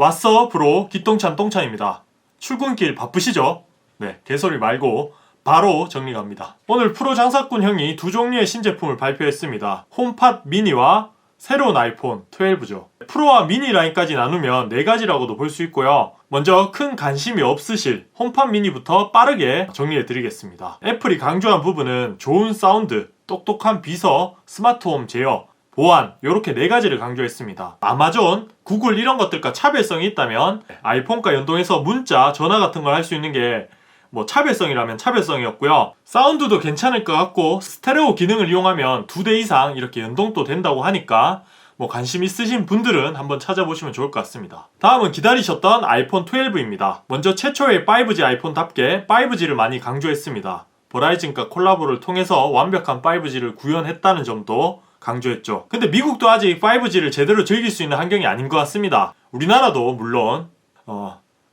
왔어 브로 기똥찬 똥찬입니다. 출근길 바쁘시죠? 네, 개소리 말고 바로 정리 갑니다. 오늘 프로 장사꾼 형이 두 종류의 신제품을 발표했습니다. 홈팟 미니와 새로운 아이폰 12죠. 프로와 미니 라인까지 나누면 4가지라고도 볼 수 있고요. 먼저 큰 관심이 없으실 홈팟 미니부터 빠르게 정리해 드리겠습니다. 애플이 강조한 부분은 좋은 사운드, 똑똑한 비서, 스마트홈 제어, 보안 이렇게 4가지를 강조했습니다. 아마존, 구글 이런 것들과 차별성이 있다면 아이폰과 연동해서 문자, 전화 같은 걸 할 수 있는 게 차별성이라면 차별성이었고요. 사운드도 괜찮을 것 같고 스테레오 기능을 이용하면 2대 이상 이렇게 연동도 된다고 하니까 관심 있으신 분들은 한번 찾아보시면 좋을 것 같습니다. 다음은 기다리셨던 아이폰 12입니다. 먼저 최초의 5G 아이폰답게 5G를 많이 강조했습니다. 버라이즌과 콜라보를 통해서 완벽한 5G를 구현했다는 점도 강조했죠. 근데 미국도 아직 5G를 제대로 즐길 수 있는 환경이 아닌 것 같습니다. 우리나라도 물론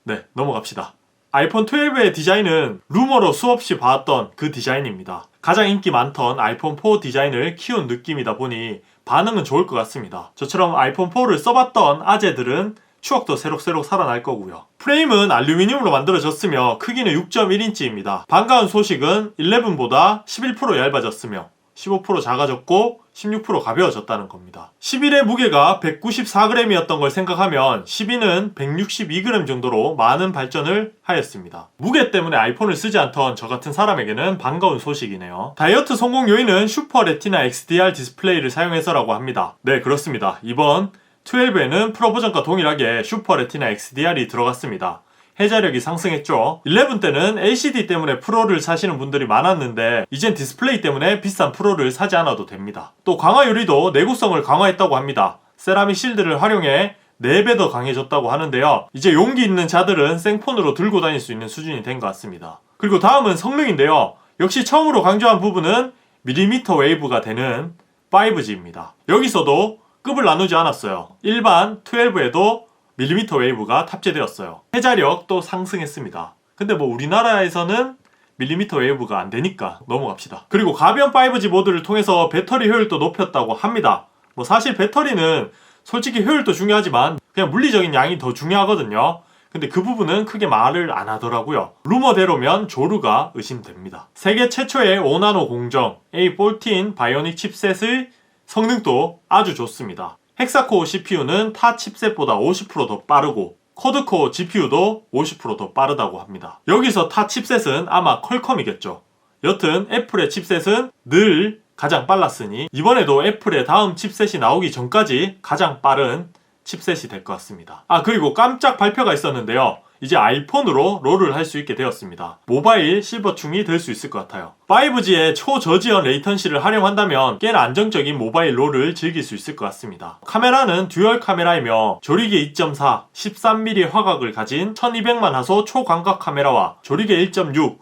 네, 넘어갑시다. 아이폰 12의 디자인은 루머로 수없이 봐왔던 그 디자인입니다. 가장 인기 많던 아이폰 4 디자인을 키운 느낌이다 보니 반응은 좋을 것 같습니다. 저처럼 아이폰 4를 써봤던 아재들은 추억도 새록새록 살아날 거고요. 프레임은 알루미늄으로 만들어졌으며 크기는 6.1인치입니다. 반가운 소식은 11보다 11% 얇아졌으며 15% 작아졌고 16% 가벼워졌다는 겁니다. 11의 무게가 194g이었던 걸 생각하면 12는 162g 정도로 많은 발전을 하였습니다. 무게 때문에 아이폰을 쓰지 않던 저 같은 사람에게는 반가운 소식이네요. 다이어트 성공 요인은 슈퍼 레티나 XDR 디스플레이를 사용해서라고 합니다. 네, 그렇습니다. 이번 12에는 프로 버전과 동일하게 슈퍼 레티나 XDR이 들어갔습니다. 해자력이 상승했죠. 11 때는 LCD 때문에 프로를 사시는 분들이 많았는데 이젠 디스플레이 때문에 비싼 프로를 사지 않아도 됩니다. 또 강화 유리도 내구성을 강화했다고 합니다. 세라믹 실드를 활용해 4배 더 강해졌다고 하는데요. 이제 용기 있는 자들은 생폰으로 들고 다닐 수 있는 수준이 된 것 같습니다. 그리고 다음은 성능인데요. 역시 처음으로 강조한 부분은 밀리미터 웨이브가 되는 5G입니다. 여기서도 급을 나누지 않았어요. 일반 12에도 밀리미터 웨이브가 탑재되었어요. 해자력도 상승했습니다. 근데 우리나라에서는 밀리미터 웨이브가 안 되니까 넘어갑시다. 그리고 가변 5G 모드를 통해서 배터리 효율도 높였다고 합니다. 사실 배터리는 솔직히 효율도 중요하지만 그냥 물리적인 양이 더 중요하거든요. 근데 그 부분은 크게 말을 안 하더라고요. 루머대로면 조르가 의심됩니다. 세계 최초의 5나노 공정 A14 바이오닉 칩셋의 성능도 아주 좋습니다. 헥사코어 CPU는 타 칩셋보다 50% 더 빠르고 쿼드코어 GPU도 50% 더 빠르다고 합니다. 여기서 타 칩셋은 아마 퀄컴이겠죠. 여튼 애플의 칩셋은 늘 가장 빨랐으니 이번에도 애플의 다음 칩셋이 나오기 전까지 가장 빠른 칩셋이 될 것 같습니다. 그리고 깜짝 발표가 있었는데요. 이제 아이폰으로 롤을 할 수 있게 되었습니다. 모바일 실버충이 될 수 있을 것 같아요. 5G의 초저지연 레이턴시를 활용한다면 꽤나 안정적인 모바일 롤을 즐길 수 있을 것 같습니다. 카메라는 듀얼 카메라이며 조리개 2.4, 13mm 화각을 가진 1200만 화소 초광각 카메라와 조리개 1.6,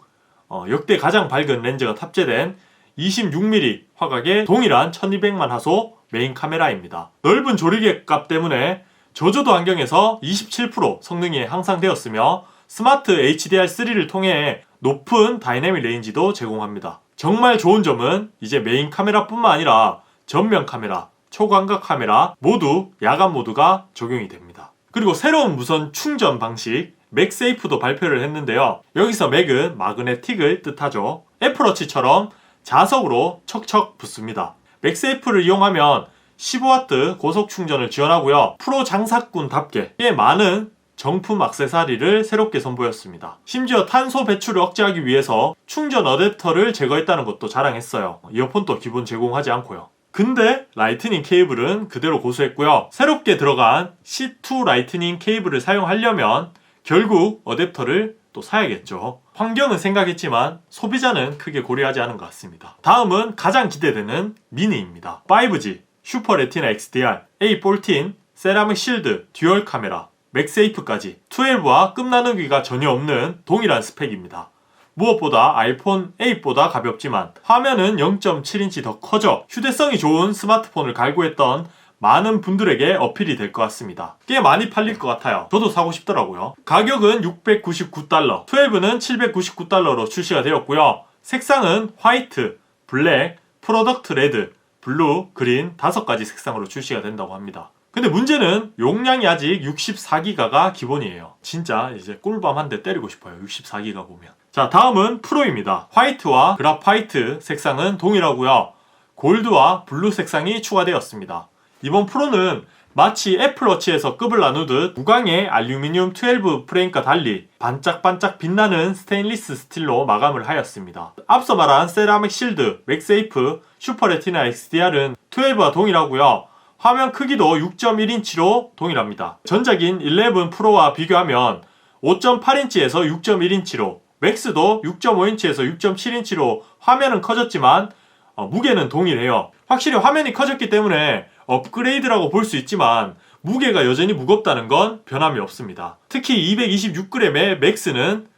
역대 가장 밝은 렌즈가 탑재된 26mm 화각의 동일한 1200만 화소 메인 카메라입니다. 넓은 조리개 값 때문에 저조도 환경에서 27% 성능이 향상되었으며 스마트 HDR3를 통해 높은 다이내믹 레인지도 제공합니다. 정말 좋은 점은 이제 메인 카메라뿐만 아니라 전면 카메라, 초광각 카메라 모두 야간 모드가 적용이 됩니다. 그리고 새로운 무선 충전 방식 맥세이프도 발표를 했는데요. 여기서 맥은 마그네틱을 뜻하죠. 애플워치처럼 자석으로 척척 붙습니다. 맥세이프를 이용하면 15W 고속 충전을 지원하고요. 프로 장사꾼답게 꽤 많은 정품 액세서리를 새롭게 선보였습니다. 심지어 탄소 배출을 억제하기 위해서 충전 어댑터를 제거했다는 것도 자랑했어요. 이어폰도 기본 제공하지 않고요. 근데 라이트닝 케이블은 그대로 고수했고요. 새롭게 들어간 C2 라이트닝 케이블을 사용하려면 결국 어댑터를 또 사야겠죠. 환경은 생각했지만 소비자는 크게 고려하지 않은 것 같습니다. 다음은 가장 기대되는 미니입니다. 5G, 슈퍼 레티나 XDR, A14, 세라믹 실드, 듀얼 카메라, 맥세이프까지 12와 급 나누기가 전혀 없는 동일한 스펙입니다. 무엇보다 아이폰 8보다 가볍지만 화면은 0.7인치 더 커져 휴대성이 좋은 스마트폰을 갈구했던 많은 분들에게 어필이 될 것 같습니다. 꽤 많이 팔릴 것 같아요. 저도 사고 싶더라고요. 가격은 $699, 12는 $799로 출시가 되었고요. 색상은 화이트, 블랙, 프로덕트 레드, 블루, 그린 5가지 색상으로 출시가 된다고 합니다. 근데 문제는 용량이 아직 64기가가 기본이에요. 진짜 이제 꿀밤 한 대 때리고 싶어요. 64기가 보면. 자, 다음은 프로입니다. 화이트와 그라파이트 색상은 동일하고요. 골드와 블루 색상이 추가되었습니다. 이번 프로는 마치 애플워치에서 급을 나누듯 무광의 알루미늄 12 프레임과 달리 반짝반짝 빛나는 스테인리스 스틸로 마감을 하였습니다. 앞서 말한 세라믹 실드, 맥세이프, 슈퍼레티나 XDR은 12와 동일하고요. 화면 크기도 6.1인치로 동일합니다. 전작인 11 프로와 비교하면 5.8인치에서 6.1인치로, 맥스도 6.5인치에서 6.7인치로 화면은 커졌지만 무게는 동일해요. 확실히 화면이 커졌기 때문에 업그레이드라고 볼 수 있지만 무게가 여전히 무겁다는 건 변함이 없습니다. 특히 226g의 맥스는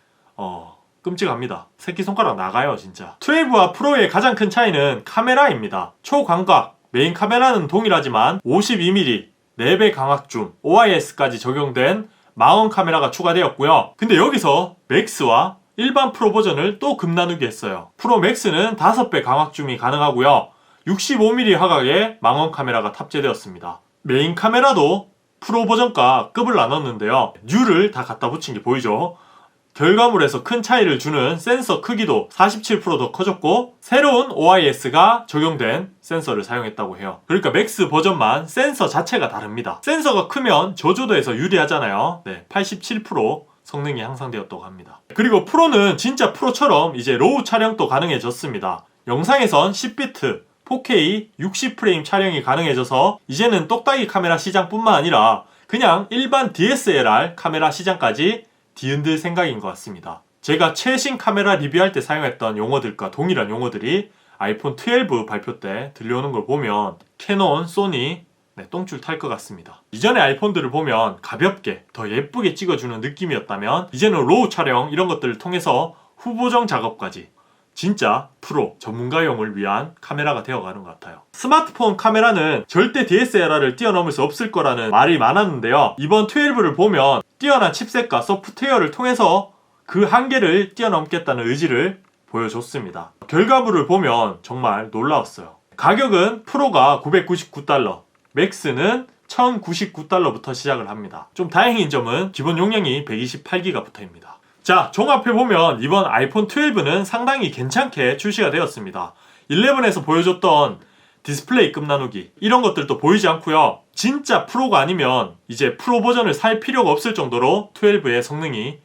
끔찍합니다. 새끼손가락 나가요 진짜. 12와 프로의 가장 큰 차이는 카메라입니다. 초광각, 메인 카메라는 동일하지만 52mm, 4배 광학줌, OIS까지 적용된 망원 카메라가 추가되었고요. 근데 여기서 맥스와 일반 프로 버전을 또 급나누기 했어요. 프로 맥스는 5배 광학줌이 가능하고요. 65mm 화각의 망원 카메라가 탑재되었습니다. 메인 카메라도 프로 버전과 급을 나눴는데요. U를 다 갖다 붙인 게 보이죠? 결과물에서 큰 차이를 주는 센서 크기도 47%더 커졌고 새로운 OIS가 적용된 센서를 사용했다고 해요. 그러니까 맥스 버전만 센서 자체가 다릅니다. 센서가 크면 저조도에서 유리하잖아요. 네, 87% 성능이 향상되었다고 합니다. 그리고 프로는 진짜 프로처럼 이제 로우 촬영도 가능해졌습니다. 영상에선 10비트 4K 60프레임 촬영이 가능해져서 이제는 똑딱이 카메라 시장뿐만 아니라 그냥 일반 DSLR 카메라 시장까지 뒤흔들 생각인 것 같습니다. 제가 최신 카메라 리뷰할 때 사용했던 용어들과 동일한 용어들이 아이폰 12 발표 때 들려오는 걸 보면 캐논, 소니 똥줄 탈 것 같습니다. 이전의 아이폰들을 보면 가볍게 더 예쁘게 찍어주는 느낌이었다면 이제는 로우 촬영 이런 것들을 통해서 후보정 작업까지 진짜 프로 전문가용을 위한 카메라가 되어가는 것 같아요. 스마트폰 카메라는 절대 DSLR을 뛰어넘을 수 없을 거라는 말이 많았는데요. 이번 12를 보면 뛰어난 칩셋과 소프트웨어를 통해서 그 한계를 뛰어넘겠다는 의지를 보여줬습니다. 결과물을 보면 정말 놀라웠어요. 가격은 프로가 $999, 맥스는 $1099부터 시작을 합니다. 좀 다행인 점은 기본 용량이 128GB입니다. 자, 종합해보면 이번 아이폰 12는 상당히 괜찮게 출시가 되었습니다. 11에서 보여줬던 디스플레이 급 나누기 이런 것들도 보이지 않고요. 진짜 프로가 아니면 이제 프로 버전을 살 필요가 없을 정도로 12의 성능이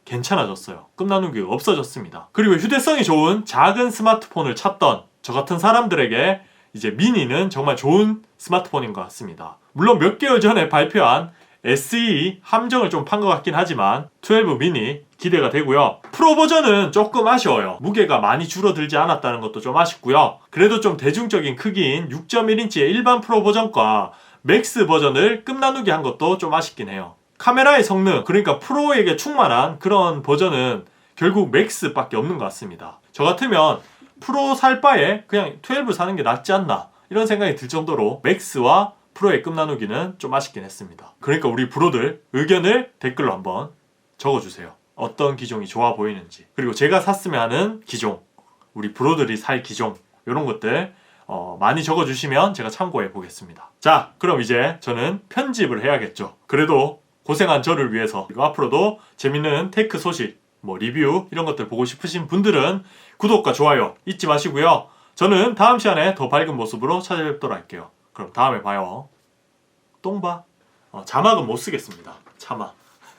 괜찮아졌어요. 급 나누기가 없어졌습니다. 그리고 휴대성이 좋은 작은 스마트폰을 찾던 저 같은 사람들에게 이제 미니는 정말 좋은 스마트폰인 것 같습니다. 물론 몇 개월 전에 발표한 SE 함정을 좀 판 것 같긴 하지만 12 미니 기대가 되고요. 프로 버전은 조금 아쉬워요. 무게가 많이 줄어들지 않았다는 것도 좀 아쉽고요. 그래도 좀 대중적인 크기인 6.1인치의 일반 프로 버전과 맥스 버전을 급 나누기 한 것도 좀 아쉽긴 해요. 카메라의 성능, 그러니까 프로에게 충만한 그런 버전은 결국 맥스밖에 없는 것 같습니다. 저 같으면 프로 살 바에 그냥 12 사는 게 낫지 않나 이런 생각이 들 정도로 맥스와 프로의 급 나누기는 좀 아쉽긴 했습니다. 그러니까 우리 브로들 의견을 댓글로 한번 적어주세요. 어떤 기종이 좋아 보이는지, 그리고 제가 샀으면 하는 기종, 우리 브로들이 살 기종 이런 것들 많이 적어주시면 제가 참고해 보겠습니다. 자, 그럼 이제 저는 편집을 해야겠죠. 그래도 고생한 저를 위해서 그리고 앞으로도 재밌는 테크 소식, 리뷰 이런 것들 보고 싶으신 분들은 구독과 좋아요 잊지 마시고요. 저는 다음 시간에 더 밝은 모습으로 찾아뵙도록 할게요. 그럼 다음에 봐요. 똥봐. 자막은 못 쓰겠습니다. 차마.